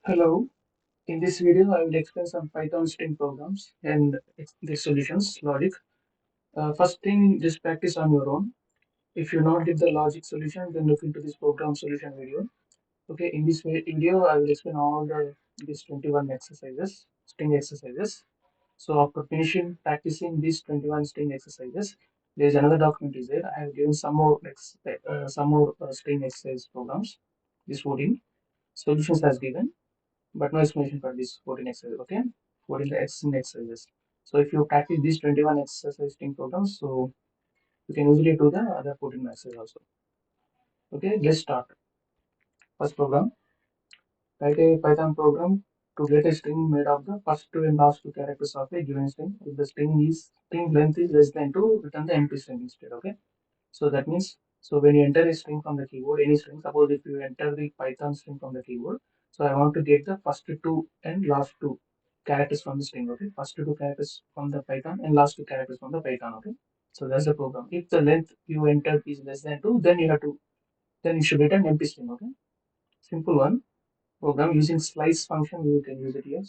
Hello, in this video I will explain some Python string programs and their solutions, logic. First thing, just practice on your own. If you not get the logic solution, then look into this program solution video. Okay, in this video I will explain all these 21 exercises, string exercises. So after finishing practicing these 21 string exercises, there is another document is there. I have given some more string exercise programs. This 14 solutions has given but no explanation for this 14 exercises. Okay, 14 exercises. So if you practice these 21 exercise string programs, so you can usually do the other 14 exercises also. Okay, let's start. First program, write a Python program to get a string made of the first two and last two characters of a given string. If the string length is less than 2, return the empty string instead. Okay, so that means, so when you enter a string from the keyboard, any string, suppose if you enter the Python string from the keyboard, so I want to get the first two and last two characters from the string. Okay, first two characters from the Python and last two characters from the Python. Okay, so that's the program. If the length you entered is less than 2, then you should return empty string. Okay, simple one. Program using slice function, you can use it here.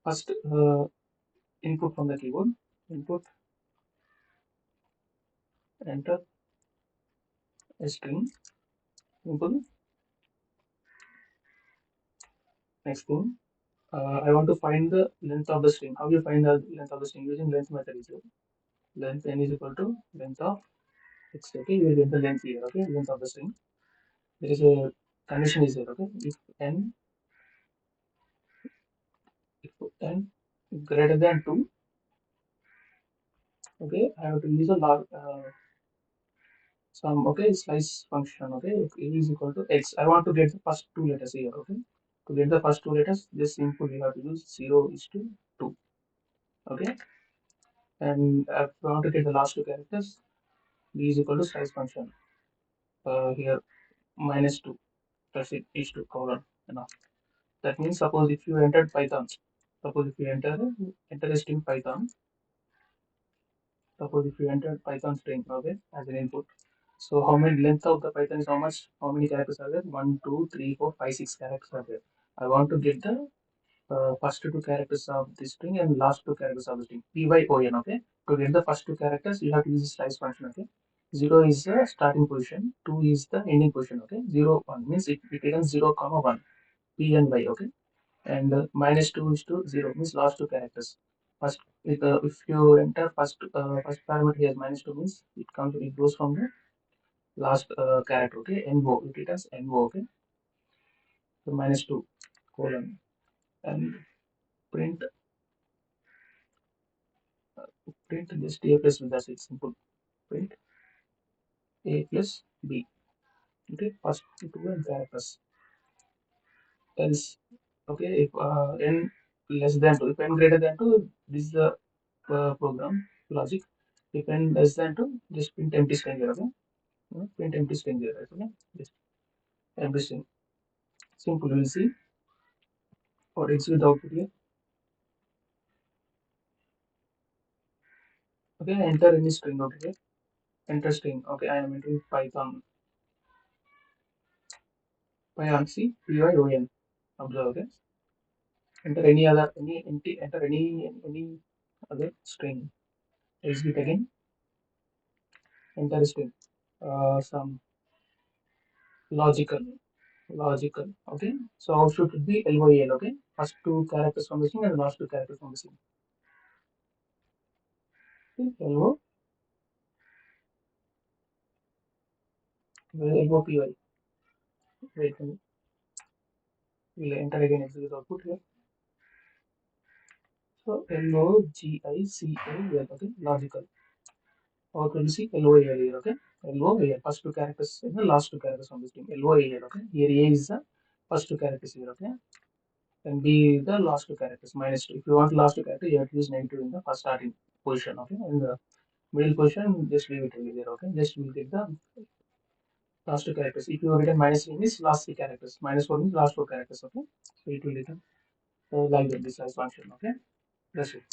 First, input from the keyboard, input, enter a string, simple. Next thing, I want to find the length of the string. How do you find the length of the string? Using length method is here. Length n is equal to length of x. Okay, you will get the length here. Okay, length of the string. There is a condition is here. Okay, if n greater than 2, okay, I have to use a log some, okay, slice function. Okay, if a is equal to x, I want to get the first two letters here. Okay, to get the first two letters, this input you have to use 0 is to 2. Okay, and if I want to get the last two characters, b is equal to slice function. Here -2 plus it is to colon enough. That means suppose if you entered Python, suppose if you enter a string Python, suppose if you entered Python string, okay, as an input. So how many length of the Python is how much? How many characters are there? 1, 2, 3, 4, 5, 6 characters are there. I want to get the first two characters of the string and last two characters of the string. Pyon, okay. To get the first two characters, you have to use the slice function, okay. 0 is the starting position, 2 is the ending position, okay. 0, 1 means it returns 0, comma 1. P and Y, okay. And -2 is to 0 means last two characters. First, if you enter first parameter here -2 means it goes from the last character, okay. NO, it returns NO, okay. So -2 colon and print print just A plus B. That's it, simple. Print A plus B. Okay, first two and characters. Else, okay, if n less than 2, if n greater than 2, this is the program logic. If n less than 2, just print empty string here, okay. Print empty string here, right? Okay, just empty string. Simple, we'll see or execute the output here. Okay, enter any string, okay. Enter string, okay. I am entering Python. Python, C P Y O N. Observe, okay. Enter any other enter any other string. Execute again. Enter string. Some logical, okay. So output should be LOL, okay. First two characters from the string and last two characters from the string. Okay, LO, LOPY. Wait a minute. We'll enter again execute output here. So LOGICAL, okay, logical. Output will see LOAL here, okay. LOAL, first two characters and the last two characters from the string. LOAL, okay. Here A is the first two characters here, okay. And B the last two characters -2. If you want last two characters, you have to use -2 in the first starting position, okay. And the middle position, just leave it there, okay. Just we'll get the last two characters. If you have written -3 means last three characters, -4 means last four characters, okay. So it will return like that, this size function, okay. That's it.